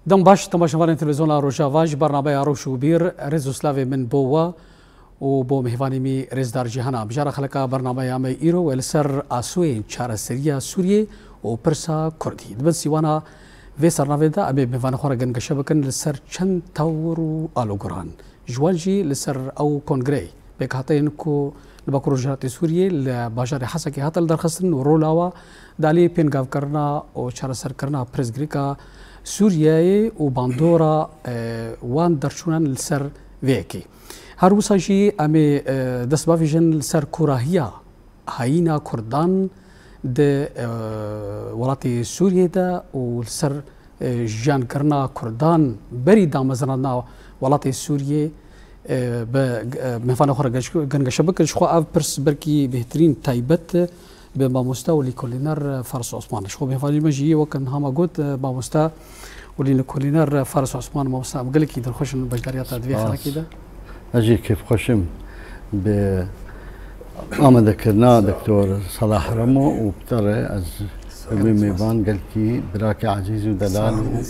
دم باش تماشاوان تلفزيون روجاواج برنامه روشو بیر رزو سلاوی من بوا و بو مهوانی می رزدار جهانا بجار خلقا برنامه یام ایرو ولسر آسوی چار سریا سوریه و پرسا کردی دبن سیوانا و سرنامه دا ابي مهوان خورا گنگشه بکن لسر چند تاورو آلوگران جوالجی لسر او کنگری بکهاتین کو لباکرو جهات سوریه لباجار حسکی هاتل درخستن و رولاوا دالی پینگاو کرنا و چار سر کرنا پرزگریکا سوریه و باندورا وان درشونان لسر ویکی هر وساجی امی دست بافیجن لسر کوراهیا هاینا کردان د ولات سوریه دا و لسر جان کرنا کردان بری دامزرنا ولات سوریه به مفان آخر گنگش بکرش خو اف پرس برکی بهترین تایبت به ماموستا ولی کلینر فارس عثمانش خو مفانی مجیی وکن هما گوت ماموستا ولی کلینر فارس عثمان ماموستا مقلك کی در خوشن بجداریات ادویه خلاکی ده اجي كيف خوشم ب آمده کرنا دكتور صلاح رمو وبترى از ميبان قال كي براك عزيز ودلال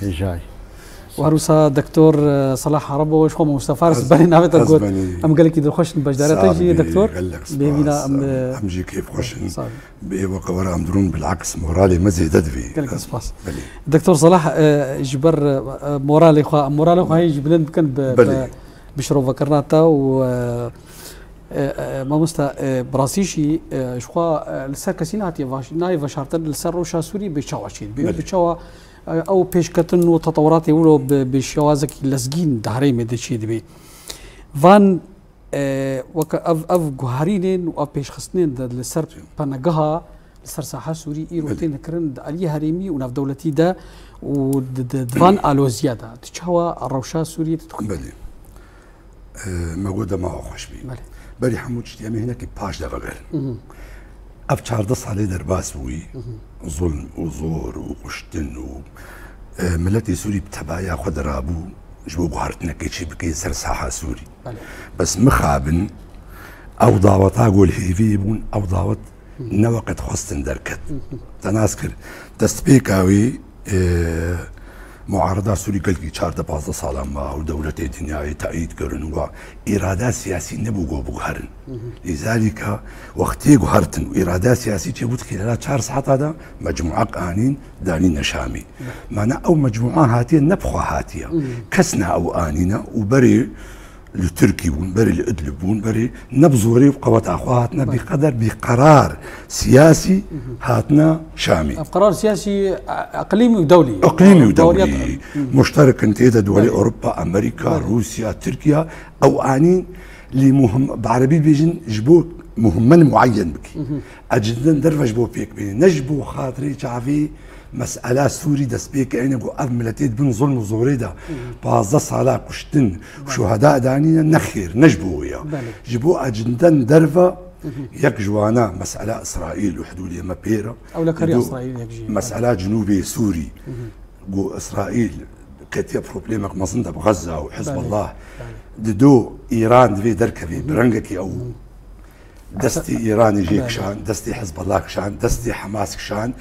وجاي وهروسا دكتور صلاح ربو شو مصطفى فارس بني نافت الجود ام قال لك خوش بجدارته جي دكتور بينا ام جي كيف خوش بيبقى ورا ام درون بالعكس مورالي مزي ددفي قال لك سباس دكتور صلاح جبر مورالي خو هي جبلن كان بشرو فكرناتا و ما مستا براسيشي شخوا لسر كسيناتي واش ناي فشارتن لسر روشا سوري بشواشين بشوا او پیشکتن و تطورات اولو بشوازك لسگين دهري مدشي دبي فان وك اف جوهرين و پیشخستنين لسر پنگها لسر ساحه سوري ايروتين كرن علي هريمي و ناف دولتي دا و دفان الوزيا دا تشوا الروشا سوري تدخل بلي موجوده معه خوش بي بلي حمود شتيامي هناك باش دا غير اف 14 ساله درباس بوي ظلم وزور وقشتن و ملتي سوري بتبايا خد رابو جبو بهارتنا كيشي بكي سر ساحه سوري بس مخابن او ضاوت اقول هيفي بون او ضاوت نوقت خستن دركت تناسكر تسبيكاوي معارضه سوري قال كي 14 ساله ما ودوله الدنيا تأييد كرن وإرادة سياسية نبوغو بوغهرن لذلك وقتي غهرتن وإرادة سياسية تبوت خلال 4 ساعات هذا مجموعة قانين دانين شامي معنا أو مجموعة هاتية نبخة هاتية كسنا أو آنينا وبري التركي بون بري الإدلب بون بري نبزوري وقوات أخواتنا بقرار سياسي هاتنا شامي قرار سياسي اقليمي ودولي مشترك انتهى دول اوروبا امريكا روسيا تركيا او انين لمهم بعربي بيجن جبو مهمن معين بكي اجدن درفش بو بيك بين نجبو خاطري شعبي مسألة سوري دس بيك عينك وأملتيت بن ظلم وزوريدا بعض صلاة قشتن وشهداء دانينا نخير نجبو ويا جبو أجندن درفة يك جوانا مسألة إسرائيل وحدودية ما بيرا أو لكري إسرائيل يكجي مسألة جنوبي سوري جو إسرائيل كتير بروبليمك مصندا بغزة وحزب الله دو إيران دفي دركبي برنجكي أو دستي إيراني جيك شان دستي حزب الله كشان دستي حماس كشان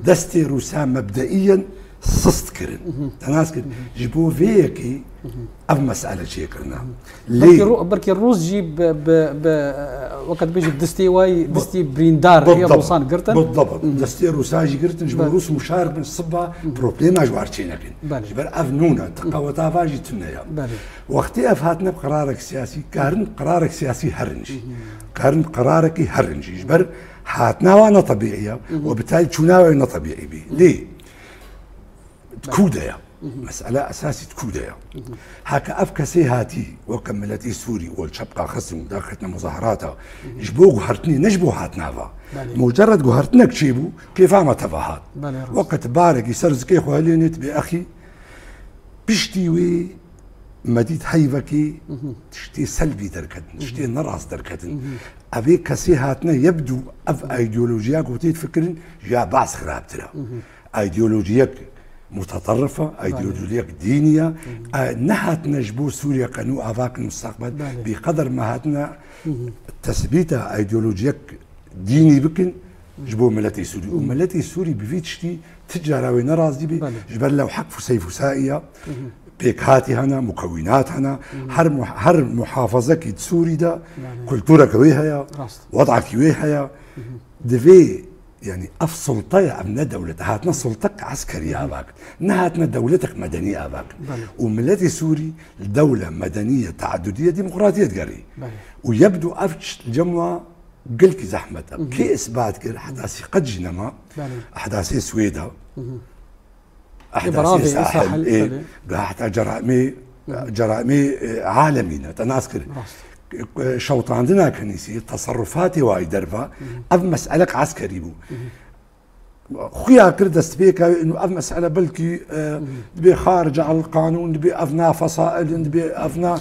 دستي روسيا مبدئيا صست كرن تناس كرن جيبو فيكي أف مسألة شيء كرنا ليه بركي الروس جيب وقت بيجي دستي واي دستي بريندار هي روسان قرتن بالضبط دستي روسا جي قرتن جيبو روس مشارك من الصبا بروبليم أجوار تشينكن جبر أف نونا تقوتا فاجي تنيا وقتي أف هاتنا بقرارك سياسي كارن قرارك سياسي هرنج كارن قرارك هرنج جبر هاتنا وانا طبيعية وبالتالي شناوي طبيعي بي ليه تكوديا مسألة أساسية تكوديا هكا أفكسي هاتي وكملتي سوري والشبقة خصم داخلتنا مظاهراتها جبو قهرتني نجبو هاتنافا مجرد قهرتنا كشيبو كيف عم تفاهات وقت بارك يسرزكي خوالينت بأخي بشتيوي مديد حيفكي تشتي سلبي دركتن تشتي نراس دركتن أبي كسي هاتنا يبدو أف أيديولوجياك وتيت فكرن جا بعض خرابتنا أيديولوجياك متطرفة أيديولوجيا دينية نهت نجبو سوريا قانون أفاق المستقبل بقدر ما هاتنا تثبيتها أيديولوجيا ديني بكن جبو ملتي سوري وملتي سوري بفيت شتي تجارة وين راضي بي جبل لو حق سيف سائية بيك هاتي هنا مكونات هنا هر محافظة كي سوري دا كلتورة كويها وضعك كويها دفي يعني اف سلطه ابنا دولتها هاتنا سلطتك عسكريه اباك نهاتنا دولتك مدنيه اباك وملتي سوري دوله مدنيه تعدديه ديمقراطيه قري ويبدو افتش الجمعه قلك زحمه كي اثبات كده حداثي قد جنما احداثي سويدا احداثي ساحل حتى جرائمي عالميه تناسكر شوط عندنا كنيسي تصرفاتي واي درفا اف مسألة عسكري بو خويا كردست بيكا انه اف مسألة بلكي دبي خارج على القانون دبي افنا فصائل دبي افنا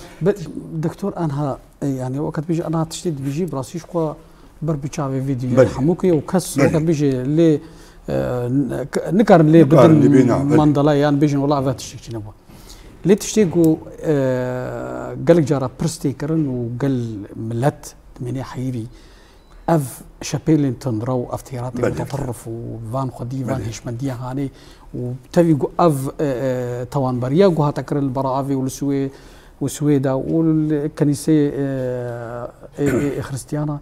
دكتور انها يعني وقت بيجي انا تشديد بيجي براسيش قوا بربيتشافي فيديو حموكي وكس وقت بيجي اللي نكر اللي بدل مندلا يعني بيجي والله فاتشتي نبغى ليه تشتيقوا قالك جارة برستي كرن وقال ملت مني حيري اف شابيلينتون رو افتيراتي متطرف وفان خدي فان هشمندية هاني وتبيقوا اف توان بريا قوها تكر البراعافي والسويدا والكنيسة خريستيانا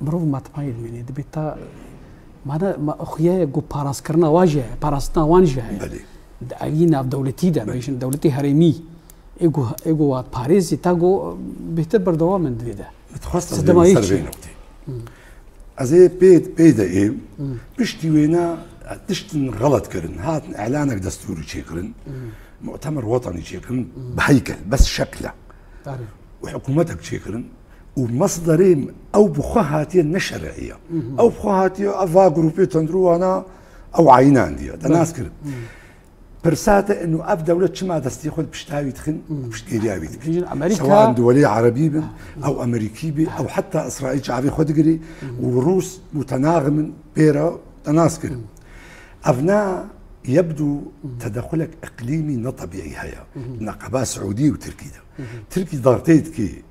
مروف ما تمايل مني دبيتا ما اخويا قو باراس كرنا واجه باراسنا وانجه دعينا بدولتي ده مش دولتي هرمي ايجو باريس تاجو بيتبر دوام من ده متخصص بالسربين ازي بيدا ايه بشتي وينا تشتن غلط كرن هات اعلانك دستوري شيكرن مؤتمر وطني شيكرن بهيكل بس شكله وحكومتك شيكرن ومصدرين او بخوهاتين نشرعيه او بخوهاتي افا جروبي تندرو انا او عينان دي ناس كرن برساته انه اف دوله شما دستيخل بشتاوي تخن بشتيرياوي سواء دولي عربي او امريكي بي او حتى اسرائيل شعبي خدقري وروس متناغم بيرا تناسكر افنا يبدو تدخلك اقليمي لا طبيعي هيا نقباء سعودي وتركي ده تركي ضغطيت كي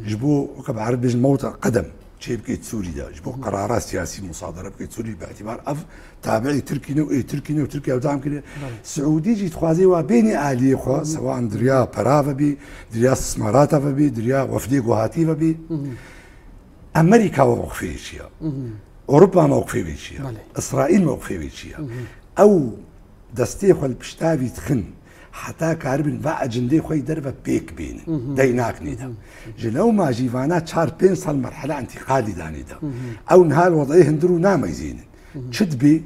جبو وكب عربي الموضع قدم شيء بكيت سوري ده جبو قرارات سياسية مصادرة بكيت سوري باعتبار اف تابعي تركي نو ايه تركي نو تركيا ودعم كده سعودي جيت خوازي وبيني آلية خوا سواء دريا برافا بي دريا استثمارات بي دريا وفدي قوهاتي بي امريكا موقفي شيء اوروبا موقفي شيء اسرائيل موقفي شيء او دستيخل بشتابي تخن حتى كاربن با اجندي خوي دربه بيك بين ديناك نيدا جلو ما جيفانا تشار بين صار مرحله انتقالي دانيدا او نهال وضعيه هندرو ناميزين شد بي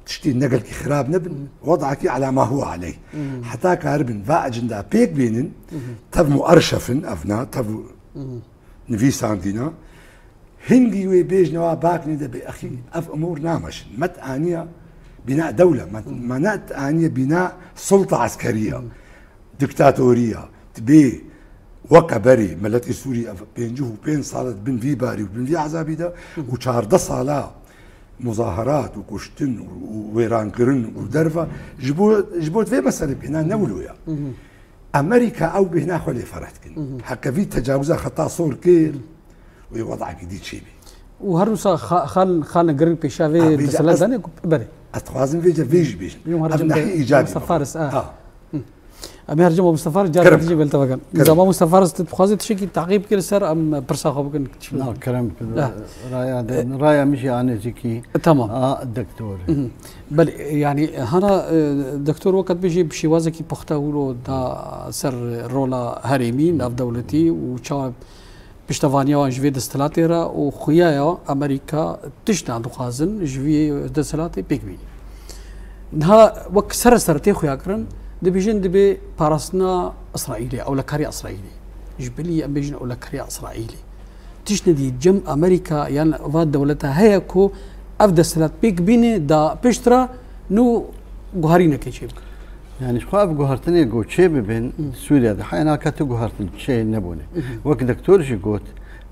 تشتي النقل كي خراب نبن وضعك على ما هو عليه حتى كاربن با اجندا بيك بين تف مؤرشفن افنا تف نفيسان دينا هنجي وي بيج نوا باك نيدا باخي اف امور نامش مت انيه بناء دولة ما تعني بناء سلطة عسكرية دكتاتورية تبي وكبري ملتي سوريا بين جوه بين صارت بين في باري وبين في عذابي ده وشار ده صلاة مظاهرات وكشتن ويران قرن ودرفة جبوت في مسألة هنا نولويا أمريكا أو بهنا خلي فرحتكن حكا في تجاوزها خطا صور كير ويوضع جديد شيبي وهروسا خال قرن بيشافي بسلا داني بري اتخازن فيجا بيج ابن حي ايجابي مستفارس امي هرجم مستفارس جار تجي بالتوكل اذا ما مستفارس تتخازن تشكي تعقيب كل سر ام برسا خبكن لا كلام رايا مش يعني زكي تمام الدكتور بل يعني هنا دكتور وقت بيجي بشي وازكي بختاولو دا سر رولا هرمي ناف دولتي وشاب بشتوانيا وجوي دستلاتيرا وخيايا امريكا تشنا دخازن جوي دستلاتي بيكبي نها وك سرتي خويا كرن دبيجن دبي بارسنا اسرائيلي او لكاري اسرائيلي جبلي امبيجن او لكاري اسرائيلي تشنا دي جم امريكا يعني فاد دولتها هيكو افدسلات بيك بيني دا بشترا نو غهارينا كيشيب يعني شخاف جوهرتني قوت شيء بين سوريا ده حينا كاتو جوهرتن شيء نبوني وقت دكتور جي قوت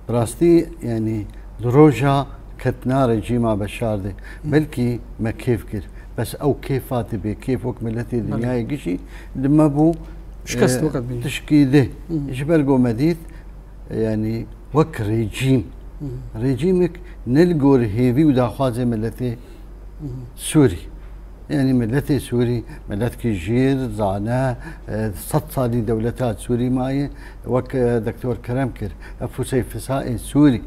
براستي يعني دروجها كتنار جيما بشار دي بلكي ما كيف كير بس او كيفات بي كيف وقت ملتي الدنيا يجي لما بو شكست وقت بي تشكي ده جبل قو مديد يعني وك ريجيم ريجيمك نلقور هيفي وداخوازي ملتي سوري يعني ملتي سوري ملت كجير زانا صد صالي دولتات سوري ماي وك دكتور كرمكر افو سيفسائي سوري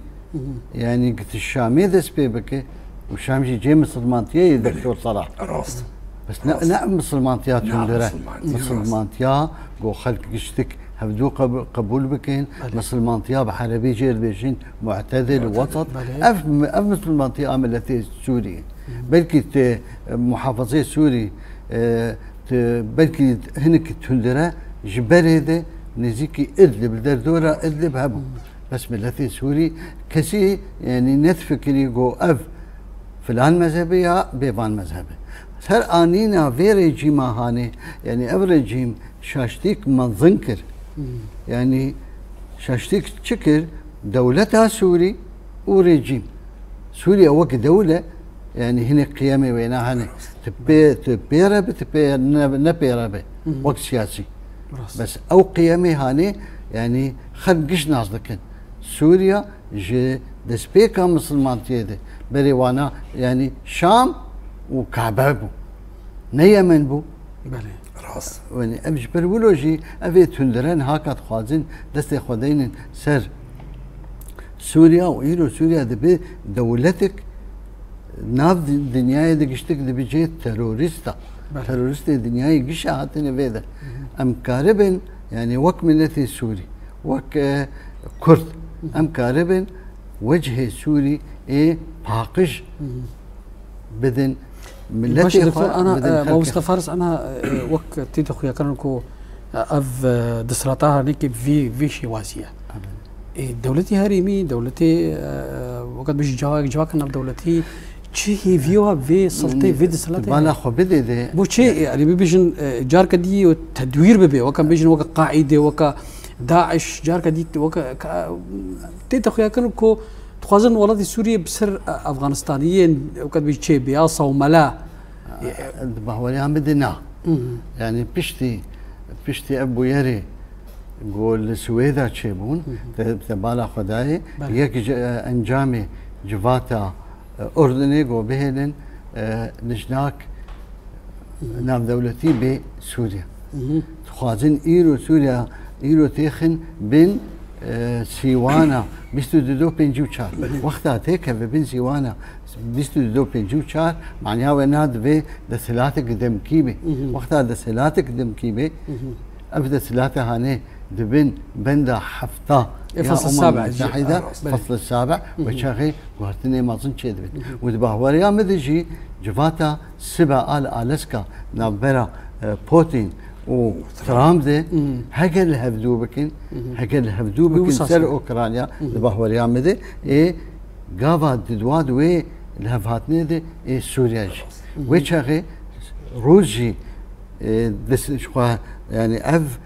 يعني قلت الشامي ذا سبيبك وشامجي جي مسلمانتيه دكتور صلاح راست بس نعم مسلمانتيا تندرة مسلمانتيا جو خلق قشتك هبدو قبول بكين مسلمانتيا بحربي جير بيجين معتدل ووسط اف مسلمانتيا ملتي سوري بلكي محافظي سوري بلكي هنك تندرة جبريده نزيكي ادلب دردوره ادلب هبو بس ملتي سوري كسي يعني نتفكري جو اف فلان مذهبي يا بيبان مذهبي هر آنينا في ريجيم هاني يعني اف ريجيم شاشتيك منظنكر يعني شاشتيك تشكر دولتها سوري وريجيم سوريا وك دولة يعني هنا قيامي وينها هنا تبي ربي تبي نبي ربي وقت سياسي بس او قيامي هاني يعني خلقش ناس لكن سوريا جي دسبيكا مسلمان تيدي بريوانا يعني شام وكعبة بو نيمن بو راس يعني امش برولوجي افي تندرن هاكات خوازن دستي خودين سر سوريا وإيرو سوريا دبي دولتك ناف دنياي دقشتك دبي جيت تروريستا تروريستا دنياي قشا هاتين فيدا ام كاربن يعني وك ملتي سوري وك كرد ام كاربن وجه سوري ايه باقش بدن ملتي دكتور انا موسط فارس انا وك تيتو خويا كانكو اف دسراتها نيك في شواسيه دولتي هريمي دولتي وقت بيجي جواكنا بدولتي شي هي فيوها في سلطي في دسلاتي بالا خو بدي دي بو شي يعني بيجن جارك دي وتدوير ببي وكان بيجن وكا قاعده وكا داعش جارك دي وكا تيتو خويا كانكو تخازن ولدي سوريا بسر افغانستانيين وقت بيجي شي بياصه وملا بهولي عم بدنا يعني بشتي ابو يري قول سويدا تشيبون تبالا خداي يك انجامي جفاتا اردني قو بهلن نجناك نام دولتي بسوريا خوازن ايرو سوريا ايرو تيخن بين سيوانا بيستو دو بنجو شار وقتها تيك بين سيوانا بيستو دو بنجو شار معناها وناد في دسلاتك دم كيبي وقتها دسلاتك دم كيبي ابدا سلاته هاني دبن بندا حفطه الفصل السابع الفصل السابع وشاغي وهرتني ما ظن شي دبن ودبهوريا مدجي جفاتا سبا الاسكا نابرا بوتين وترامب هقل هفدوبكن سر اوكرانيا دبهوريا مدي اي غافا ددواد وي الهفاتني دي اي سوريا وشاغي روجي دس شو يعني اف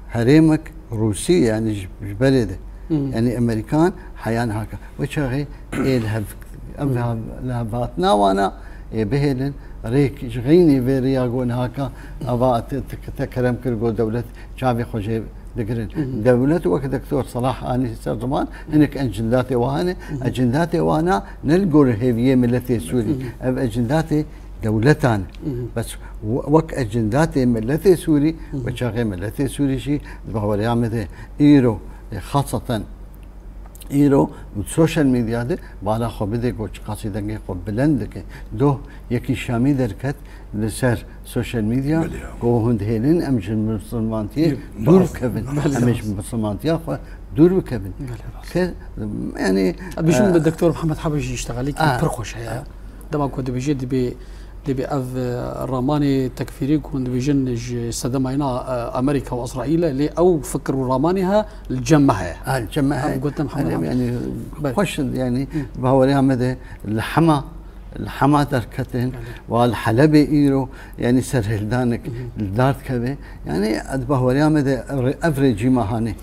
حريمك روسي يعني بلده يعني امريكان حيان هكا وشغي الهباتنا وانا بهلن ريك شغيني فيرياغون هكا ابا تكرم كرغو دولة شعبي خوجي دقرن دولة وقت دكتور صلاح اني زمان هناك اجنداتي وانا نلقوا هيفيه ملتي سوري اجنداتي دولتان بس وك اجنداتي ملتي سوري وشاغي ملتي سوري شي بهو يعمل ايرو خاصة ايرو والسوشيال ميديا دي بالا خو بدي كوش قصيدة خو بلندك دو يكي شامي دركت لسر سوشيال ميديا كو هند هيلين امش مسلمانتي دور كبن امش مسلمانتي خو دور كبن يعني بيشون بالدكتور محمد حبيجي يشتغل لك برخوش هي دما كنت بيجي دبي اف الراماني تكفيري كون بيجن صدام هنا امريكا واسرائيل اللي او فكروا رامانها الجمعها قلت محمد يعني خوش يعني بهوريها مدى الحما تركتن والحلبي ايرو يعني سرهل دانك الدارت كبه يعني بهوريها مدى افريجي ما هاني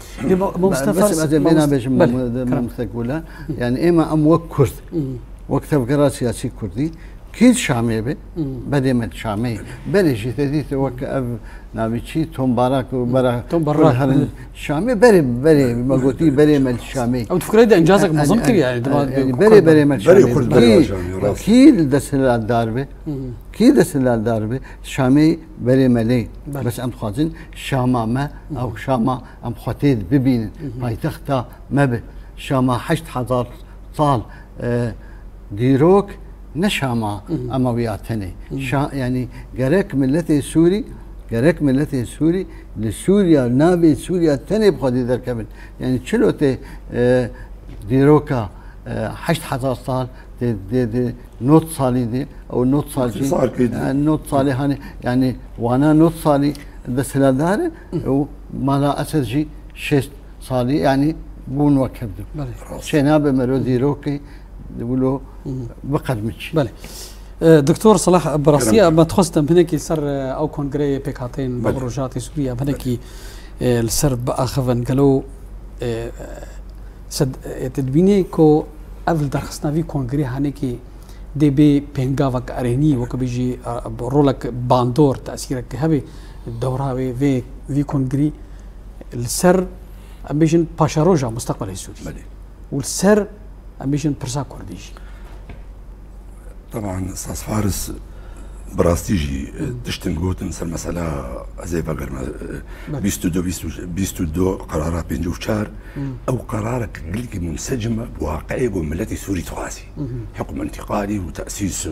بس بينا بيش مستقبلا يعني اما ام وك كرد وقت فكرة سياسي كردي كيد شامي به بدي من شامي بري جتدي توقف نابيتشي توم باراك وبرا توم براك شامي بري ما قلتي بري من شامي او تفكر هذا انجازك معظم كثير يعني بري من شامي بري كيد دسلا الداربه كيد دسلا الداربه شامي بري ملي بس ام خازن شاما ما او شاما ام خطيد ببين هاي تختا ما به شاما 8000 صال ديروك نشاما اموياتني يعني جرك ملتي سوري جرك ملتي سوري لسوريا نابي سوريا تاني بخدي ذركبن يعني شلوتي ديروكا 8000 صال دي نوت صالي دي او نوت صالي نوت صالي هاني يعني وانا نوت صالي بس لا دار وما اسرجي 6 صالي يعني بون وكبدو شناب مرو ديروكي يقولوا بقدمتش بله دكتور صلاح براسية ما تخصت بهناك سر او كونغري بيكاتين بروجات سوريا بهناك السر باخفن قالوا سد تدبيني كو قبل درخصنا في كونغري هناك دي بي بينغا وك اريني وك بيجي رولك باندور تاثيرك هبي الدوره في كونغري السر امبيشن باشاروجا مستقبل السوري والسر امبيشن برسا كورديجي طبعا استاذ فارس براستيجي تشتم قوت نسال مسألة زي بقر بيستودو قرارات بين جوشار او قرارك قلقي منسجمة بواقعي وملتي سوري تغاسي حكم انتقالي وتأسيس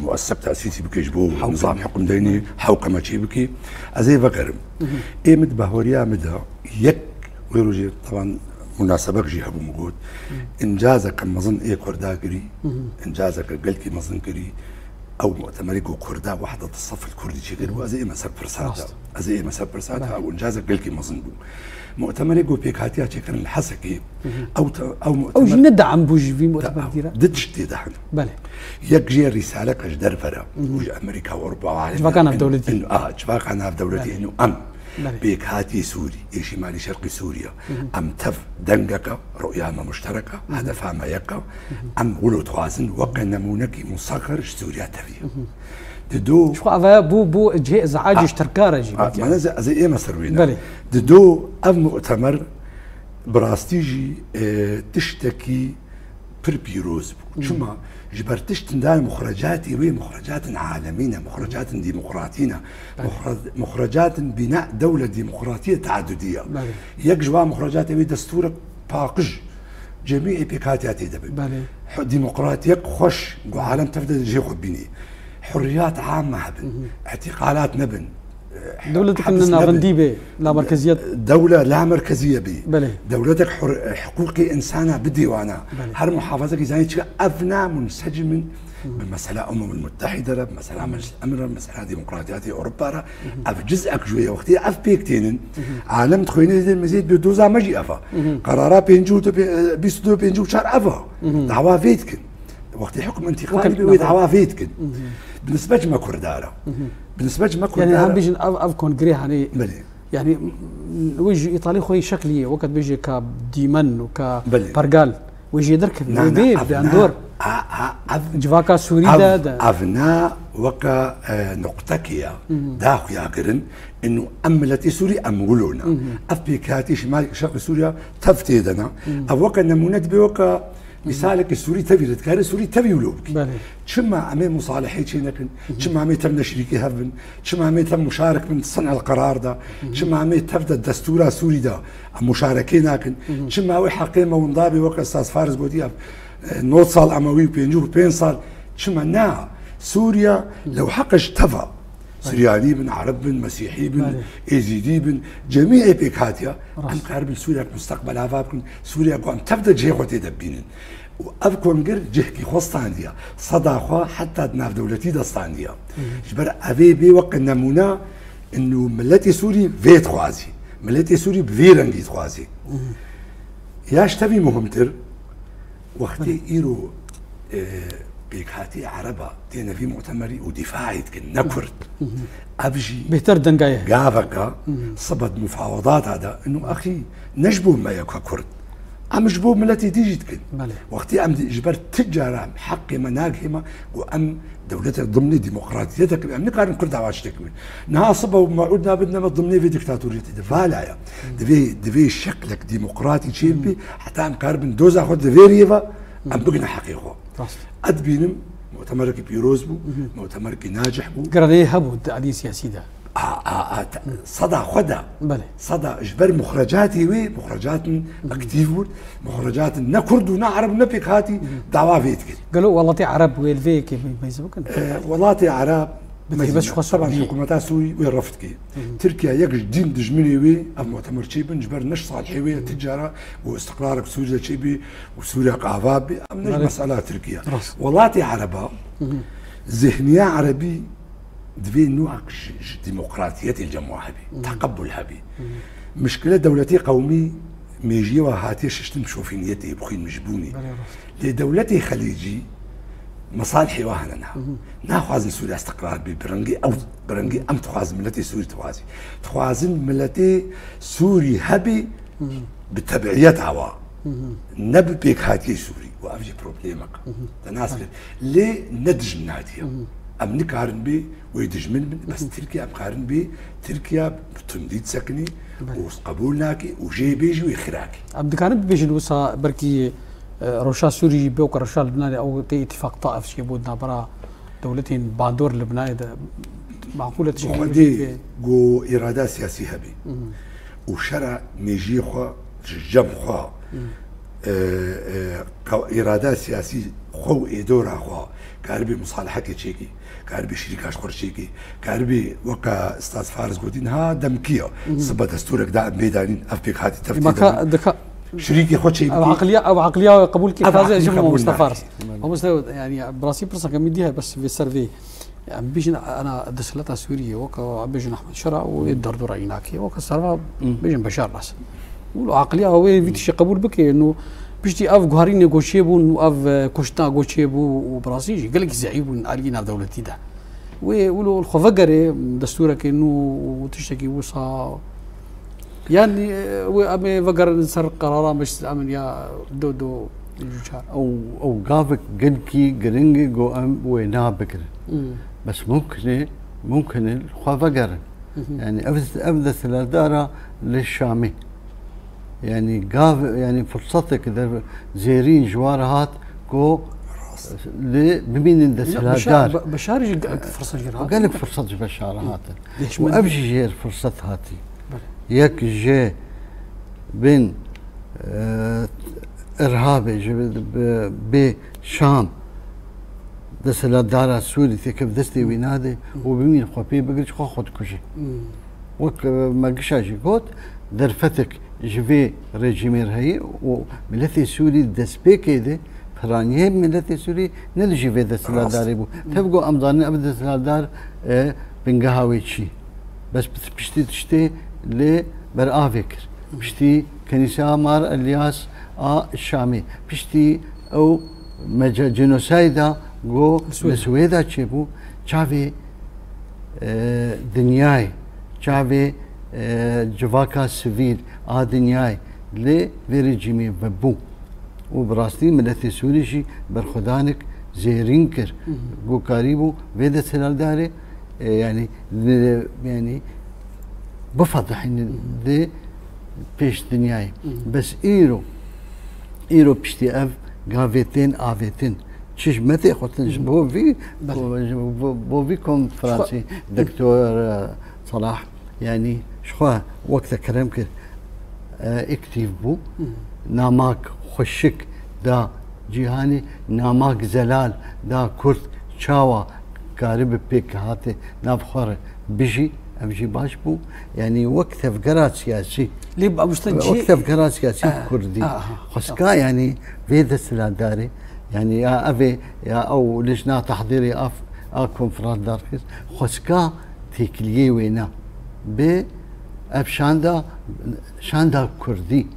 مؤسسة تأسيسي بكي جبو نظام حكم ديني حوقمة شي بكي زي بقر ايه مد بهوريا مدى يك ويروجي طبعا مناسبك جي هبو موجود انجازك مظن ايه كوردا قري انجازك قلقي مظن قري او مؤتمرك وكوردا وحده الصف الكردي شي غير وازي ما سبر ساعتها ازي ما سبر ساعتها او انجازك قلقي مظن مؤتمرك وبيك هاتيا شي كان الحسكي او مؤتمر او ندعم بوج في مؤتمر كثير دتش تدحن بله يك جي رساله كجدر فرا وج امريكا واوروبا وعالم كان في دولتي اتفاق انا في دولتي انه بيك هاتي سوري شمالي شرقي سوريا ام تف دنقك رؤيا مشتركه هدفها ما يكا ام ولو توازن وقع نمونك مصغر سوريا تبي ددو شو هذا بو جهه ازعاج اشتركاره جي انا زي ايه مسروينا ددو ام مؤتمر براستيجي تشتكي بربيروز شما جبرتشت نداي مخرجاتي وي مخرجات عالمية مخرجات ديمقراطية مخرجات بناء دولة ديمقراطية تعددية يجوا مخرجات وي دستورك باقج جميع بيكاتياتي دبل ديمقراطية خوش وعالم تفضل جي خبيني حريات عامة هبن اعتقالات نبن دولتك اننا غنديبه لا مركزيه دولة لا مركزية بي دولتك حقوقي انسانة بالديوانة هر محافظة كيزاني افنا منسجم بمسألة المتحدة بمسألة مجلس الامن بمسألة ديمقراطيات اوروبا اف جزءك جوية وقتي اف بيكتين عالم تخويني زي المزيد بدوزا مجي افا قرارات بينجو بيستو بينجو شار افا دعوا فيتكن وقت حكم انتقالي بيوي دعوا فيتكن بالنسبة ما كردارة بالنسبة ما كردارة يعني هم بيجي اف كونغري يعني ويجي ايطالي خوي شكليه وقت بيجي كديمن وكبرغال ويجي درك باندور جواكا سوريدا افنا وكا نقطكيا داخل ياقرن انه املتي سوري امولونا افبيكاتي شمال شرق سوريا تفتيدنا اوكا نمونت بوكا مثالك السوري تبي تذكر السوري تبي ولوك شما امي مصالحي شينكن شما امي تم شريكي هبن شما امي تم مشارك من صنع القرار ده شما امي تبدا الدستور السوري ده مشاركين لكن شما هو حقيمه ونضابي وقت استاذ فارس بودياف نوت صال اموي بينجو بين صال شما نا سوريا لو حقش تفا سورياني بن عرب بن مسيحي بن ايزيدي بن جميع بيكاتيا ام قارب سوريا مستقبل افابكن سوريا قام تبدا جهه خوتي دبينن وابكم غير جهكي خوستانديا صداقه حتى ناف دولتي دستانديا جبر افي بي وقت نمونه انه ملتي سوري فيت خوازي ملتي سوري بفيرنجي خوازي ياش تبي مهمتر وقتي ايرو بيكاتي عربة تينا في مؤتمري ودفاعي كن نكرد أبجي بيتر دنقاية قافقا صبت مفاوضات هذا إنه أخي نجبو ما يكا كرد عم جبو ملتي تيجي تكن بله. وقتي عم اجبر تجارة حق مناقهما وام دولتك ضمن ديمقراطيتك عم نقارن كل دعوات تكمل ناصبه وما عدنا بدنا ضمن في ديكتاتوريه دفاع دفي شكلك ديمقراطي تشيبي حتى عم قارب دوزا خد دفيريفا عم بقنا حقيقه ادبينم مؤتمرك بيروز بو مؤتمرك ناجح بو قرنيه هبو علي سياسي ده صدى خدا بله صدى اجبر مخرجاتي وي مخرجات اكتيف مخرجات نكرد ونعرب نبيك هاتي دعوة فيتك قالوا والله تي عرب ويلفي كيف ما يسبقن والله تي عرب بس خاصة طبعا حكومتها سوري وين رفتك تركيا يكش دين دجمني وي اب مؤتمر تشيبي نجبر نش صالحي وي تجاره واستقرارك سوريا تشيبي وسوريا قافاب من مسألة تركيا والله تي عربا ذهنية عربي دفي نوع ديمقراطية الجماعة هبي تقبل هبي مشكلة دولتي قومي ميجي وهاتي ششتم شوفي نيتي بخين مجبوني لدولتي خليجي مصالحي واهنها ناخذ سوريا استقرار ببرنجي او برنجي ام تخواز ملتي سوري تخوازن ملتي سوري هبي بتبعية عوا نبي بيك هاتي سوري وافجي بروبليمك تناسب ليه ندج ناديه ام نقارن بي ويدج من بس تركيا ام قارن بي تركيا بتمديد سكني وقبولناكي وجي بيجي ويخراكي عبد كانت بيجي الوسا بركي روشا سوري بيوك روشا لبناني او تي اتفاق طائف شي بودنا برا دولتين باندور لبناني معقوله تشكيل جو اراده سياسيه هبي وشرع ميجي خو جم خو اراده سياسي خو اداره خو كاربي مصالحه كيتشيكي كاربي شركاش خورشيكي كاربي وكا استاذ فارس قلتين ها دمكيه صبا دستورك دا ميدانين افبيك هاتي تفتيد شريكي خوتشي او عقليه قبول كيف هذا يجب مصطفى فارس هو مستوى يعني براسي برصه كم يديها بس في السيرفي يعني بيجي انا دسلتها سوريه وكا بيجي احمد شرع ويدردر عيناكي وكا صار بيجي بشار راس ولو عقليه هو فيتش قبول بك انه بيجي اف غارين نيغوشيبون واف كوشتا غوشيبو وبراسيجي قال لك زعيبون علينا دولتي ده ولو الخفقري دستورك انه وتشتكي وصا يعني وامي فقر نصر قرارا مش امن يا دو جوشار او قافك قلكي قرنجي جو ام وينا بكر بس ممكن الخفقر يعني ابدا الاداره للشامي يعني قاف يعني فرصتك اذا زيرين جوارهات جو بمين اندس الادار بشار فرصه جرهات قال لك فرصه بشار هات وابجي جير فرصه هاتي ياك جي بين ارهابي بشام دس الاداره السوري كيف دستي وينادي وبمين خوبي بقلش خود كشي وك ما قشاجي قوت درفتك جفي ريجيمير هي وملتي سوري دسبيكي دي فرانيه ملتي سوري ندجي في دس الاداره بو تبقوا امضاني ابدا دس الادار بنقهاوي شي بس بتشتي تشتي لي برافكر بشتي كنيسة مار الياس الشامي بشتي او مجا جنوسايدا جو لسويدا تشيبو تشافي دنياي تشافي جواكا سيفيل دنياي لي ريجيمي ببو وبراستي ملتي سوريشي برخدانك زيرينكر بو كاريبو فيدا سلالداري يعني بفضح دي بيش دنياي بس ايرو بشتي اف غافيتين افيتين تشيش متى خطنش بو في كونفرنسي دكتور صلاح يعني شخوا وقت كلامك اكتيف بو ناماك خشك دا جيهاني ناماك زلال دا كرت شاوا قارب بيك هاتي نافخر بيجي امشي باش بو يعني وقت فقرات سياسي ليه مستنجي وقت فقرات سياسي كردي خسكا يعني فيدا سلاداري يعني يا افي يا او لجنه تحضيري كونفرنس داركس خسكا تيكليه وينا ب ابشاندا شاندا كردي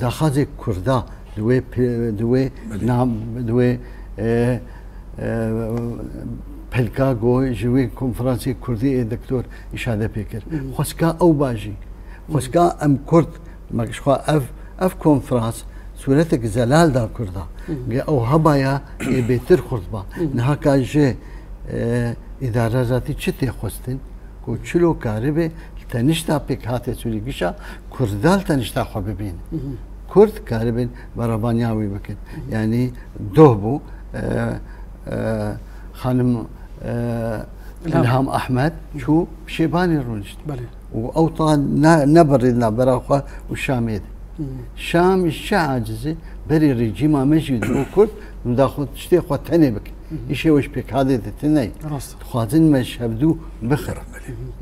دا خازي كردا دوي نام دوي بلكا جو جوي كونفرنسي كردي دكتور إشادة بيكر خسكا أو باجي خسكا أم كرد ماكش خوا أف اف كونفرانس سورتك زلال دا كردا او هبايا بيتر خطبه نها كاجي اداره ذاتي چتي خوستن کو چلو كاربه تنشتا بك هات سوري گشا كردال تنشتا خو ببين كرد كاربن برابانياوي بكن يعني دوبو خانم الهام احمد شو شيباني رونشت واوطان نبردنا براخه والشاميد شام الشعاجزه بري ريجيما مجد وكرد مداخل تشتي خو تاني بك يشي وش بك هذا تني خوازن مش هبدو بخر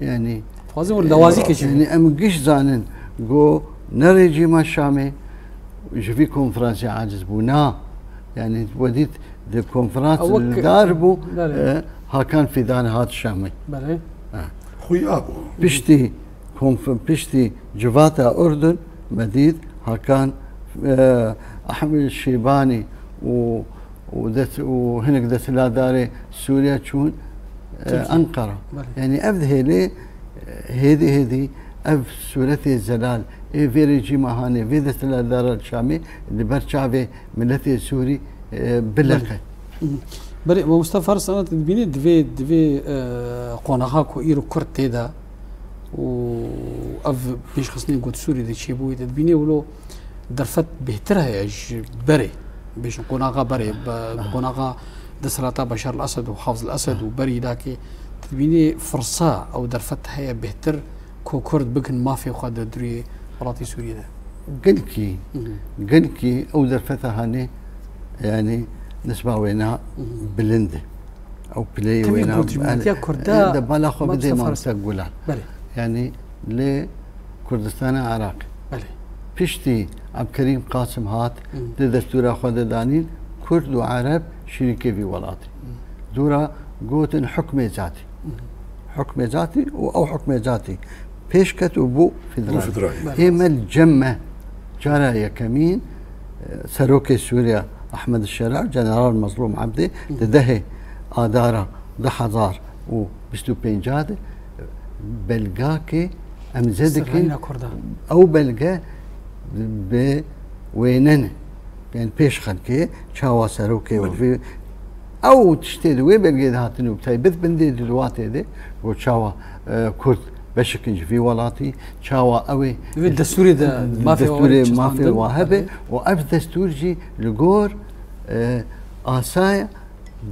يعني خوازن واللوازيك يعني ام قش زانن جو نريجيما الشامي جفي كونفرنسي عاجز بونا يعني وديت دي كونفرنس داربو ها كان في دان هات الشامي بله خويا ابو بشتي جفاتا اردن مديد ها كان احمد الشيباني وهناك دت لا داري سوريا تشون انقره يعني افذ لي هذه اف سورتي الزلال اي فيري جيما هاني في دت لا دار الشامي اللي برشافي ملتي سوري بلقه بري مصطفى رسالة تبيني دفي قونها كو إيرو كرتيدا و أف بيش خصني نقول سوري دي شيبوي تبيني ولو درفت بهترها ياج بري بيش قونها بري قونها دسلاتا بشار الأسد وحافظ الأسد وبري داكي تبيني فرصة أو درفت هي بهتر كو كرد بكن ما في خد دري راتي سوريا ده قلكي أو درفتها هاني يعني نسمع وينها بلندة او بلاي وينها كردا بالا خو بدي ما تقولها يعني لكردستان عراق بيشتي عبد الكريم قاسم هات دستور اخذ دانين كرد وعرب شريكه في ولاتي دورا قوتن حكم ذاتي او حكم ذاتي بيش كتبوا فدرالي هي الجمه جرى يا كمين سروكي سوريا احمد الشرع جنرال مظلوم عبدي تدهي اداره 10,000 و 25 جاده بلقاكي امزدك او بلقى بوينن يعني بيش خلكي شاوا سروكي وفي او تشتري وين بلقى هاتني بتاي بث بندي دلوقتي دي وشاوا كرد بشكل في ولاتي شاوا قوي الدستوري ده ما في واهبه واب دستور جي لغور آسايا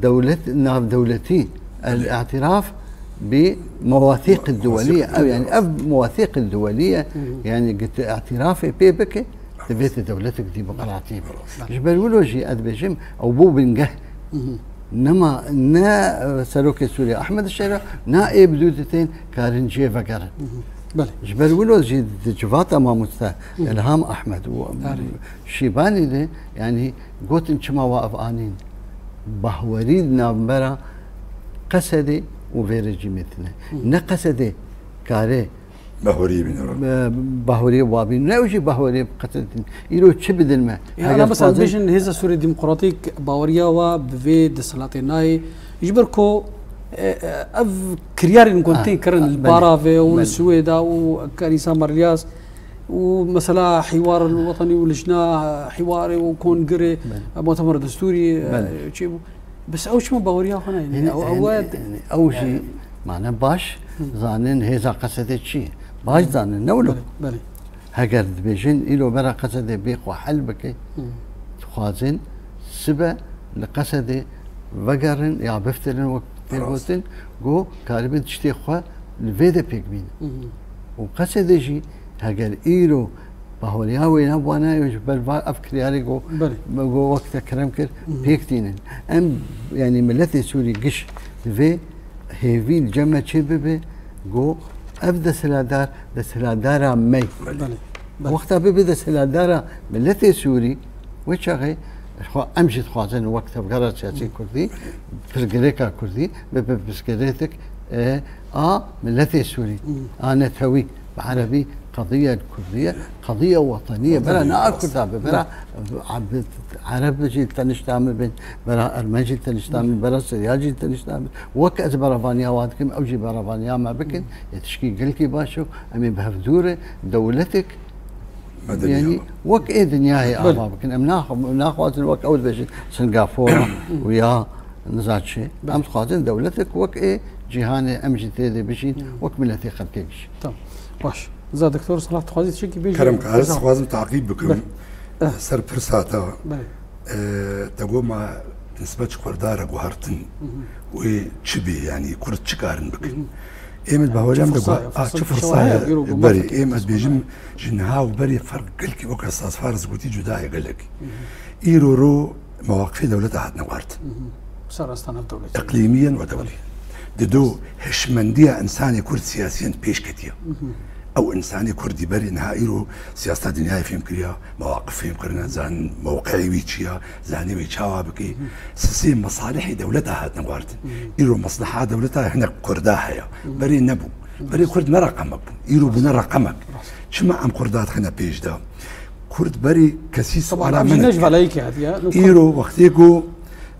دولتي الاعتراف بمواثيق الدوليه او يعني مواثيق الدوليه يعني قلت اعترافي بيبك تبيت دولتك ديمقراطيه جبل ولوجي ادبجم او بو بنجه انما نا سلوك سوريا احمد الشرع نائب دودتين كارنجي فقر بله جبل ولوجي جفاتا ما مستا الهام احمد شيباني ده يعني قلت انشما واقف انين بهوريد نامبرا قصدي وفيرجي مثله نقصدي كاري بهوري من بهوري وابين لا وجي بهوري قتلت يلو تشبد الماء انا بس الفيجن هذا سوري ديمقراطيك باوريا وبفي دسلاتيناي يجبركو اف كريار كونتين كرن البارافي والسويدا وكنيسه مرياس ومثلا حوار الوطني ولجنه حواري وكونغري مؤتمر دستوري تشيبو بس اوش ما باوريا هنا يعني او شيء معناه باش زانن هذا قصدت شيء باش زانن نولو بله هاجر بيجن إلو برا قصد بيق وحل بكي خوازن سبا لقصد وقرن يا بفترن وقتن جو كاربن تشتي خوا الفيدا بيك بين وقصد جي هاجر إلو بهوليا وين ابوانا يجبل افكرياري جو وقت كرم كر بيكتينن ام يعني ملتي سوري قش في هيفي الجمع تشبه جو ابدا سلادار دسلادارا مي وقتها ببدا سلادارا ملتي سوري وشغي امشي خوازن وقتها بقرار سياسي كردي برجريكا كردي بسكريتك ملتي سوري انا توي بعربي قضية كردية قضية وطنية برا ناكردها برا عرب جيل تنشتعمل بين برا المجيل تنشتعمل برا سرياجي تنشتعمل وكأز برافانيا وادكم اوجي برافانيا ما بكن يتشكي قلكي باشو امي بهفدورة دولتك يعني وك إيه دنيا هي أعضاء لكن مناخ وك أول بيجي سنغافورة ويا نزاتشي أم تقاتل دولتك وك إيه جهاني أمشي تيدي بشين وك ملتي خلكيش. تمام باش زاد دكتور صلاح تخوازي تشكي بيجي كرمك عايز خوازم تعقيب بكم سر برساتا تقوم نسبة كردارة وهرتن وشبي يعني كرة شكارن بكن ايمت بهوجام دقوا شوف فرصة بري ايمت بيجم جنها وبري فرق قلكي وقع استاذ فارس قلتي جداي قلك ايرو رو مواقف دولتها هاتنا وارت صار استانا الدولة اقليميا ودوليا ددو هشمندية انساني كرد سياسيا بيش كتير او انساني كردي بري انها ايرو سياسة دنياي فيهم كريا مواقف فيهم قرنا زان موقعي ويتشيا زاني ويتشاوا بكي سيسي مصالحي دولتها هات نوارت ايرو مصلحة دولتها هنا كرداها يا بري نبو بري كرد ما رقمك ايرو بنا رقمك شما ام كردات خنا بيج دا كرد بري كسيس طبعا نجف عليك هذه ايرو وقتيكو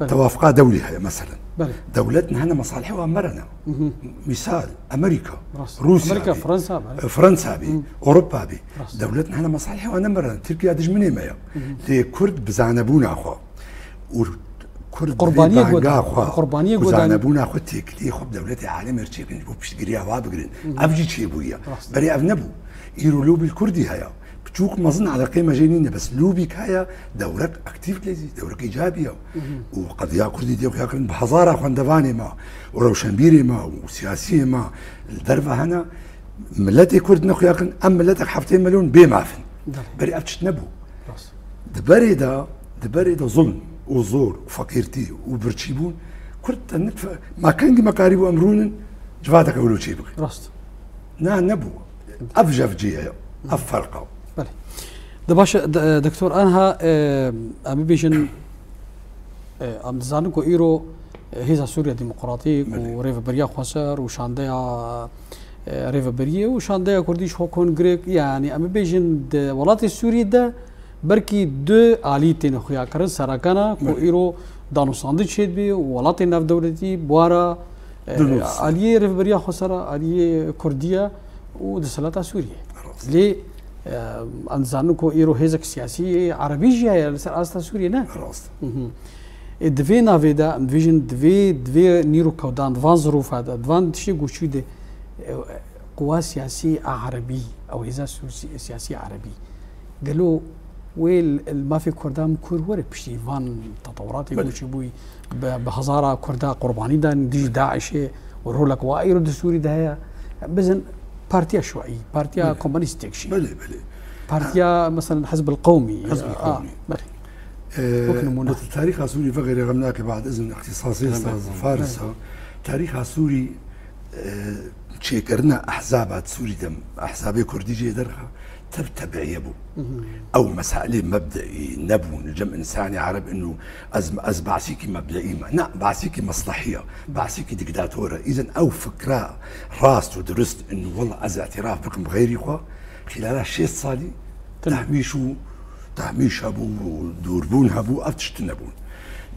توافقا دولي هي مثلا دولتنا هنا مصالحها وامرنا مثال امريكا روسيا امريكا فرنسا بي اوروبا بي دولتنا هنا مصالحها وامرنا تركيا دجمني مايا لي كرد بزعنبونا اخو كرد قربانيه بزعنبونا اخو تيكلي خب دولتي عالم ارتشيكن بوبش غريا وابغرين ابجي تشيبويا بري ابنبو يرولو بالكردي هيا بتشوك مظن على قيمة جنينة بس لوبيك هيا دورك اكتيف لذي دورك ايجابية وقضية كردي ديوك ياكلن بحضارة خواندفاني ما وروشنبيري ما وسياسية ما الدرفة هنا ملتي كرد نخو ياكلن ام ملتك حفتين مليون بمعفن بري ابتش نبو دبري دا ظلم وزور وفقيرتي وبرتشيبون كرد ما كان مكاريب امرون جفاتك اولو تشيبك راست نبو افجف جيه افرقوا بله دباش دكتور انها ام بيجن ام زانكو ايرو هيزا سوريا ديمقراطيك وريف بريا خسر وشانديا ريف بريا وشانديا كرديش هوكون غريك يعني ام بيجن ولات السوري ده بركي دو اليتين خويا كرن سراكانا كو ايرو دانو ساندويتش بي ولات ناف دولتي بوارا اليه ريف بريا خسر اليه كرديا ودسلاتا سوريا ليه انزانكو ايرو هيزك سياسي عربي جاي استا سوريا نا راست دفي نافيدا فيجن دفي نيرو كودان فان ظروف هذا فان تشي غوشيده قوى سياسي عربي او هيزا سياسي عربي قالوا ويل ما في كردام كور بشي فان تطورات يقولوا بوي بهزاره كردا قرباني دان دي داعش ورولك وايرو دستوري ده بزن بارتيا شوعي بارتيا كومونيستيك شيء بلي بارتيا مثلا الحزب القومي بلي تاريخ سوري فغير رغمناك بعد اذن اختصاصي استاذ فارس تاريخ سوري تشيكرنا احزابات سوري دم احزاب كردي جي درها تبتبع يبو او مسائل مبدئي نبو نجم انساني عرب انه از بعسيكي مبدئي لا بعسيكي مصلحيه بعسيكي ديكتاتوره اذا او فكره راست ودرست انه والله از اعتراف بكم بغيري خوا خلال شيء صالي تحميش هبو ودوربون هبو افتشتنبون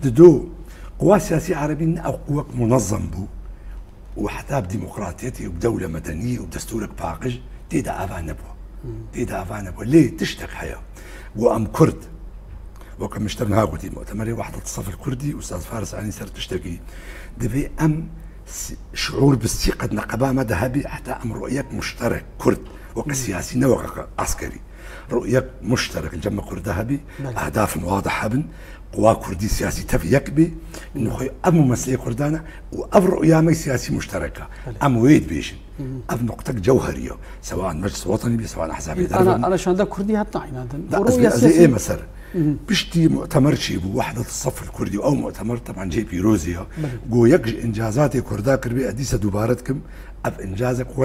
دو قوى سياسية عربية او قوى منظم بو وحتى بديمقراطيتي وبدولة مدنية وبدستورك باقج تيدا افان نبوه ليه تشتك حياة وام كرد وكم مشترنا قلتي مؤتمري واحدة الصف الكردي واستاذ فارس عني صارت تشتكي دبي ام شعور بالثقة نقبة مذهبي حتى ام رؤية مشترك كرد وكسياسي نوع عسكري رؤية مشترك الجمع كرد ذهبي اهداف واضحة بن قوى كردي سياسي تفي يكبي انه خوي ام ممثلي كردانا واب رؤية مي سياسي مشتركة ام ويد بيشن اب نقطة جوهرية سواء مجلس وطني بي سواء احزاب انا شان ده كردي حتى رؤية سياسية ايه مثلا بشتي مؤتمر شي بوحدة الصف الكردي او مؤتمر طبعا جي بيروزيا جو يكج انجازاتي كردا كربي اديسة دوبارتكم اب انجازك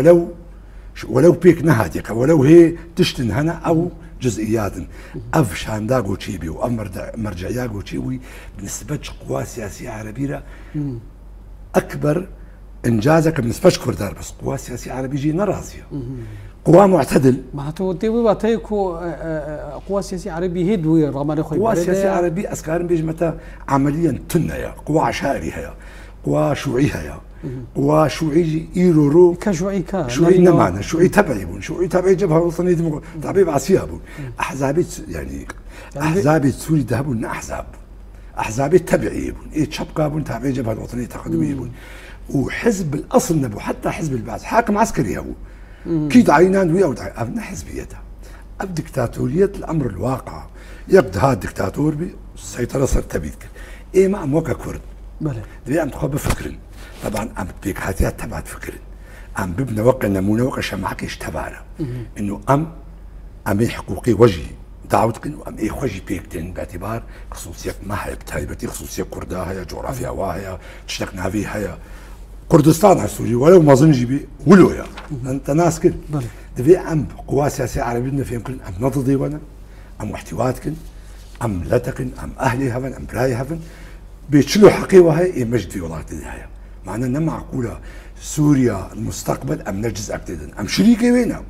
ولو بيك نهاتك ولو هي تشتن هنا او جزئيات اف شانداغو تشيبي وام مرجعياغو تشيوي بالنسبه قوى سياسيه عربيه اكبر انجازك بالنسبه كردار بس قوى سياسيه عربيه جي نراسيه قوى معتدل معناته تيوي باتيكو قوى سياسيه عربيه هدوي رغم قوى سياسيه عربيه اسكارن بيج متى عمليا تنيا قوى عشائري هي قوا شيوعي هيا قوا شيوعي إيرورو كشيوعي شيوعي نمانا شيوعي تبعي بون شيوعي تبعي جبهة وطنية تبعي بعسيها بون أحزابي يعني أحزابي سوري ذهبون أحزاب أحزابي تبعي بون إيه تشبقى بون تبعي جبهة الوطنية تقدمية بون وحزب الأصل نبو حتى حزب البعث حاكم عسكري هو كيد عينان ويا ودعي أبنى حزبيتها أب دكتاتورية الأمر الواقع يقد هذا الدكتاتور بالسيطرة صار تبيذكر إيه ما أم وكا كرد بله دبي أم تخبى فكرن طبعا أم بيك هاتيات تبعت فكرن أم ببنى وقع نمونة وقع شمعك اشتبعنا إنه أم حقوقي وجهي دعوتك إنه أم إيه خوجي بيكتن باعتبار خصوصية ما هي بتايبتي خصوصية كردها هي جغرافيا واهية تشتكنا فيها هي كردستان على سوريا ولو ما ظنجي بي ولويا أنت ناس كل دبي أم قوى سياسية عربية في يمكن أم نضدي وانا أم احتواتكن أم لتكن أم أهلي هفن أم براي هفن بيتشلو حقيقة هاي إيه مجد في والله تدي هاي معناه إنما معقولة سوريا المستقبل أم نجز أكتدن أم شريكي وينا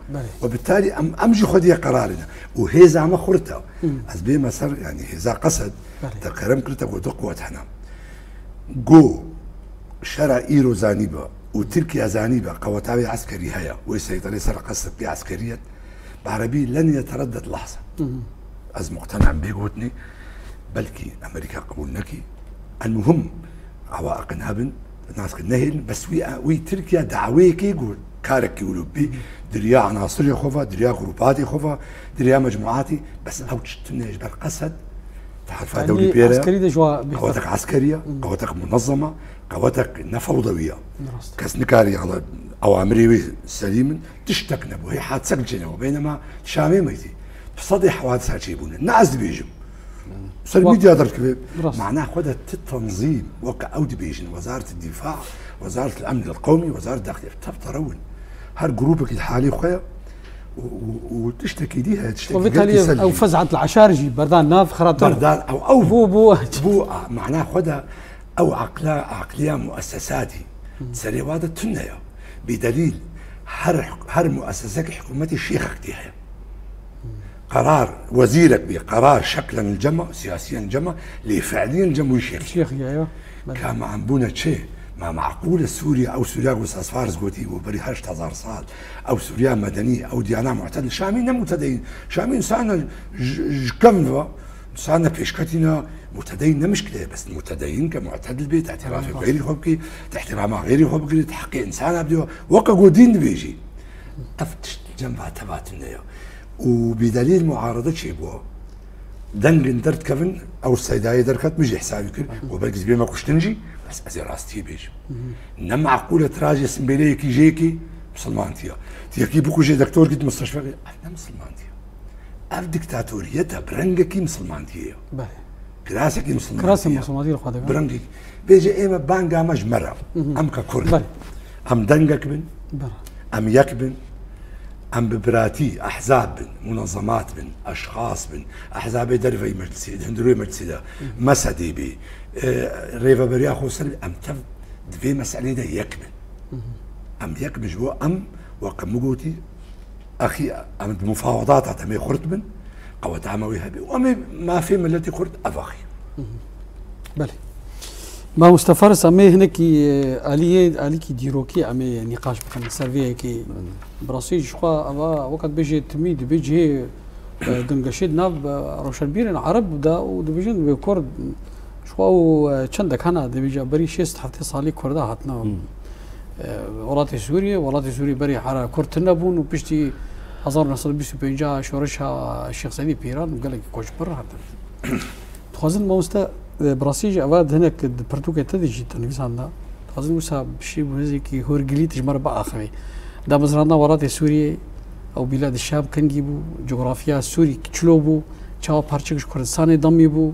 وبالتالي أم أمجي خدي قرارنا وهذا ما خرطة أزبي ما صار يعني هذا قصد تكرم كرتا ودقوة هنا جو شرع إيرو زانيبا وتركيا زانيبا قواتاوي عسكري هيا ويسيطري سر قصد عسكريا بعربي لن يتردد لحظة أز مقتنع بيقوتني بلكي أمريكا قبولنكي المهم عوائق نهبن الناس كنهل بس وي تركيا دعويك يقول كارك يقولوا بي دريا عناصر خوفا دريا جروباتي خوفا دريا مجموعاتي بس أوتش تنجبر قصد تعرف يعني دولي بيرا عسكري دجوا قواتك عسكرية قواتك منظمة قواتك نفوضوية كسنكاري على أوامري سليم تشتكنا وهي حادثة الجنة بينما شامي ميتي بصدي حوادث هاتشيبون الناس بيجم صار ميديا درك معناه خدت التنظيم وقع أودي بيجن وزارة الدفاع وزارة الأمن القومي وزارة الداخلية ترون هر جروبك الحالي خويا وتشتكي ليها تشتكي وبالتالي او فزعه العشارجي بردان ناف خرطر بردان او بو معناه خدها او عقليه مؤسساتي تسري وادا تنيا بدليل هر مؤسسات حكومتي الشيخ اكتيها قرار وزيرك بقرار شكلا الجمع سياسيا الجمع لفعليا الجمع الشيخ ايوه كما عم بونا شيء ما معقولة سوريا أو سوريا وساس فارس قوتي وبري 8000 سال أو سوريا مدنية أو ديانة معتدلة شامين متدين شامين سانا كم سانا بيشكتنا متدين مشكلة بس المتدين كمعتدل بيت اعتراف غيري خبكي احترام غيري خبكي تحقيق إنسان أبدو وقع قودين بيجي تفتش جنبها تبعتنا وبدليل معارضة شيء بوا دنجن درت كفن أو السيداية دركت مجي حسابي كل وبركز بيما كوش تنجي بس أزي راستي بيج نما عقولة تراجي سنبيلي كي جيكي مسلمانتيا تيكي بوكو جي دكتور كي مستشفى أنا مسلمانتيا أف دكتاتوريتها برنجكي مسلمانتيا كراسكي مسلمانتيا كراسي مسلمانتيا خدك برنجكي بيجي إيما بانجا مجمرة أم ككرد أم دنجك بن أم يكبن أم ببراتي أحزاب بن منظمات بن أشخاص بن أحزاب درفي مجلسي هندروي مجلسي دا مسدي بي ريفا برياخو سلبي أم تف دفي مسألة دا يكبن أم يكبن جو أم وقم مقوتي أخي أم بمفاوضات عتمي خرط بن أو تعموي هبي وأمي ما في من التي خرط أفاخي بلي ما مستفرس أمي هناك آلية ديروكي أمي نقاش بكم سيرفيه كي براسيج شخوا أما وقت بيجي تميد بيجي دنقشيد ناب روشنبيرن عرب دا ودبيجن بكرد شخوا چندك هنا دبيجي بري شيست حفتي صالي كردا هاتنا ولاتي سوريا بري حرا كرد نبون وبيشتي 1925 شورشها الشيخ سعيد بيران وقال لك كوش برا هذا تخزن موستا براسيج أواد هناك برتوكة تديجي تنفيسان دا تخزن موسى بشي بوزيكي هورجلي تجمر بقى أخوي دا مزرعنا وراتي سوريا أو بلاد الشام كان جيبو جغرافيا سوري كتشلوبو تشاو بارتشكش كردستاني ضمي بو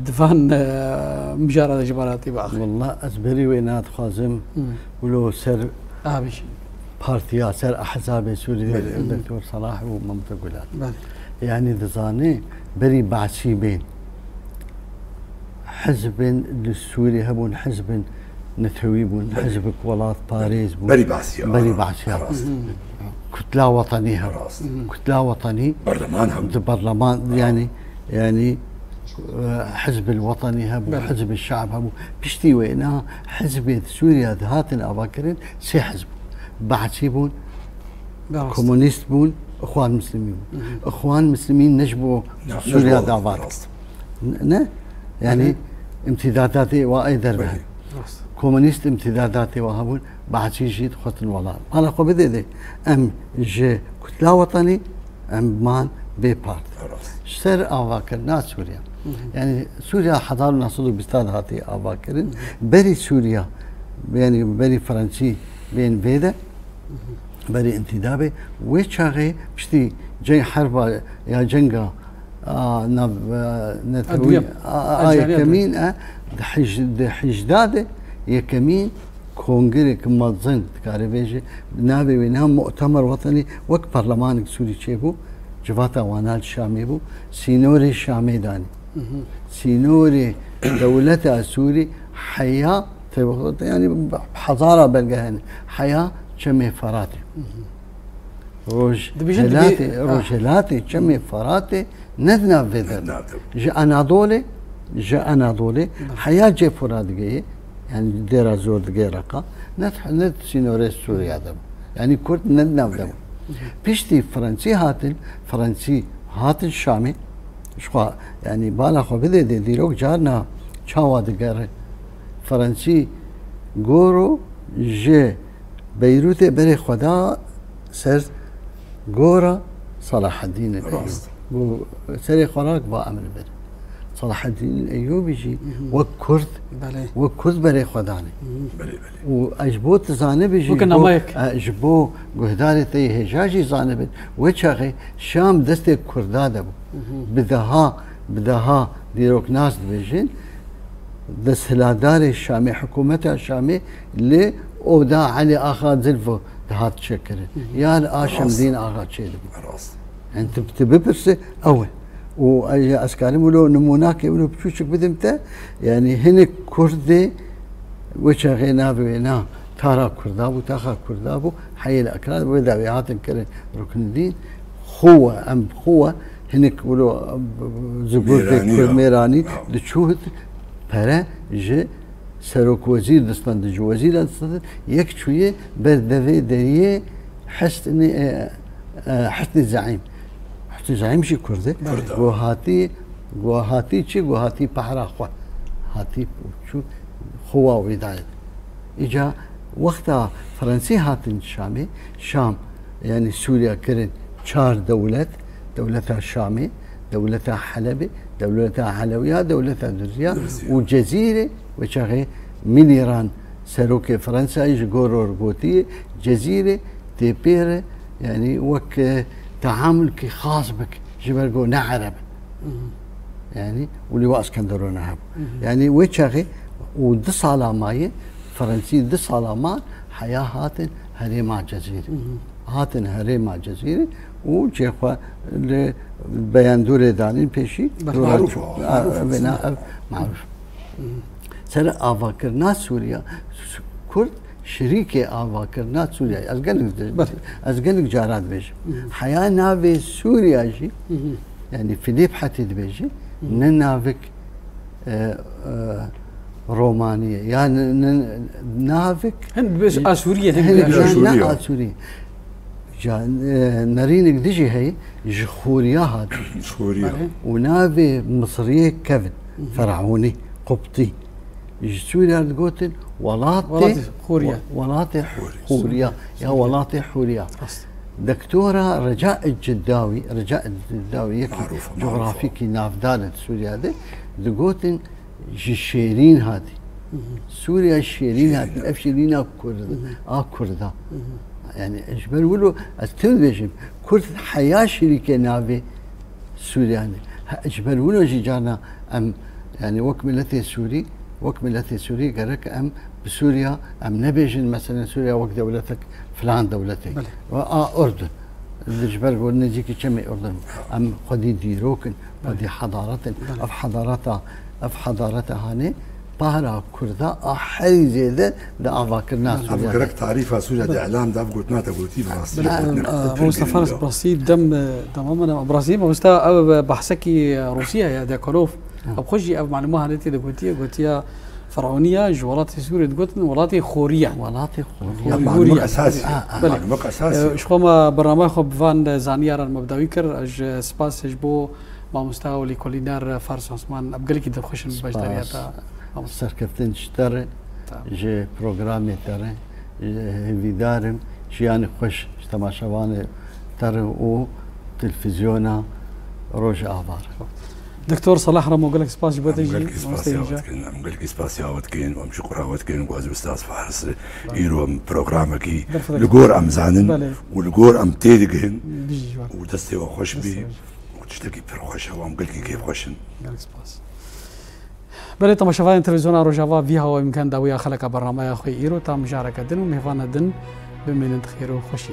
دفان مجارة جباراتي بقى والله أزبري وينات خازم ولو سر بشي بارتيا سر أحزاب سوريا الدكتور صلاح وممتى قلال يعني ذزاني بري بعشي بين حزب للسوري هبون حزب نثوي بون حزب ولات باريس بون بري بعسيا كتلة وطنية كتلة وطني برلمان برلمان يعني حزب الوطني هبو حزب الشعب هبو بشتي وينها حزب سوريا ذهاتن أباكرين سي حزب بعد سيبون كومونيست بون اخوان مسلمين اخوان مسلمين نجبوا سوريا دافات يعني امتداداتي وايدر بها كومونيست امتداداتي وهبون بعد شي جيت خطن والله انا خو بدي ام جي كتله وطني ام مان بي بارت سر افاكر ناس سوريا يعني سوريا حضارنا صدق بستاد هاتي افاكرين بري سوريا يعني بري فرنسي بين بيدا بري انتدابي ويشاغي بشتي جاي حرب يا جنگا نتوي كمين حجداده يا كمين كونغري كما ظن كاربيجي نابي وينهم مؤتمر وطني وك برلمان سوري تشيبو جفاتا وانال شامي بو سينوري شامي داني سينوري دولتها سوري حياه يعني حضاره بلقاها حياه شمي فراتي روجلاتي شمي فراتي ندنا فيدر جاء اناضولي حياه جي فرادقيه يعني ديرا زور دقيرقه نت سينوري سوريا دم يعني كرد ندنا دم بيشتي فرنسي هاتن شامي شو يعني بالا خو بده ديروك جارنا چاوا دقيره فرنسي غورو جي بيروت بري خدا سر غورا صلاح الدين الايوبي سري خراك با امر بر صلاح الدين الايوبي جي وكرد بري خداني واجبوت زانب جي اجبو غهداري تي هجاجي زانب وچاغي شام دست كرداد بدها ديروك ناس بيجين دست هلادار الشامي حكومتها الشامي اللي اودا علي اخا زلفو هات تشكر يا اشم دين اغا تشيد انت بتبرس اول واجي اسكاري ولو نموناك ولو بشوشك بدمته يعني هنا كردي وشغينا بينا ترى كردابو تاخا كردابو حي الاكراد ودعويات كره ركن الدين هو هناك ولو زبور ميراني دشوهت برا جي سروك وزير دستان دجو وزير دستان يك شويه بردفي دريه حسن الزعيم حسن الزعيم شي كرده وهاتي شي وهاتي بحرا خو هاتي شو خوا ويدايت اجا وقتها فرنسي هاتن شامي شام يعني سوريا كرن 4 دولتها الشامي دولتها حلبي دولتها علوية دولتها درزية وجزيرة وشغي من إيران سروك فرنسا يجي غورور غوتي جزيرة تبير يعني وك تعامل كي خاص بك جبرجو نعرب يعني ولواء اسكندرون هب يعني وشغي ودس على ماي فرنسي دس على ما حياة هاتن هريمة جزيرة هاتن هريمة جزيرة وجيخوا بيان دوري دانين بيشي معروف معروف سر آواكرنا سوريا كرد شريكي آواكرنا سوريا أزقلك جارات بيجي حياة نافي سوريا جي يعني فيليب حتى بيجي ننافك رومانية يعني نافك هند بس آسورية هند آسورية نارينك ديجي هي جخوريا هاد سوريا ونافي مصرية كفن فرعوني قبطي سوريا القوتل ولاتي حوريا يا ولاتي حوريا دكتورة رجاء الجداوي جغرافيكي نافدالة سوريا دي دقوتن جشيرين هادي سوريا الشيرين هادي الأفشيرين كردا يعني اجبر ولو استنبجم كل حياه شريكه نافي سورياني اجبر ولو جانا ام يعني وكملتي سوري قالك ام بسوريا ام نبيجن مثلا سوريا وك دولتك فلان دولتك اردن اجبر قول نجيك كمي اردن ام خدي ديروكن خدي حضارتن اف حضارتها هاني بارا كردا احري زياده لافاكر ناس افكرك تعريفها سوريا دي اعلام داف قلت ما تقولتي مصطفى براسيل دم تماما براسيل مستوى بحثكي روسيا يا داكولوف اب خوشي اب معلومه هانتي قوتيه فرعونيه جولاتي سوري تقولن ولاتي خوريه ولاتي معلومه اساسي معلومه اساسي شخوما برنامج خب فان زانيار المبدوي كر اج سپاس بو ما مستوى لكولينار فارس عثمان ابقلك دب خوشن بجدارياتا سركفتن شتره جه برنامج تره هیویدارم جیان خوش تماشاوانه تره و تلفزیونا روج آوار دكتور صلاح رمو قال لك سباس جبتي قال لك سباس قال لك سباس ياوتكين وامشي قراوتكين وقاز استاذ فارس يرو برنامجي لغور ام زانن ولغور ام تيدغين ودستي وخش بي وتشتكي بروخش وام قال لك كيف خوشن قال لك سباس بله تماشاوان تلفزيون روجاوا فيها وامكان داويا خلق برنامج اخوي ايرو تام مشاركه دن ومهفانه دن بمن خير وخشي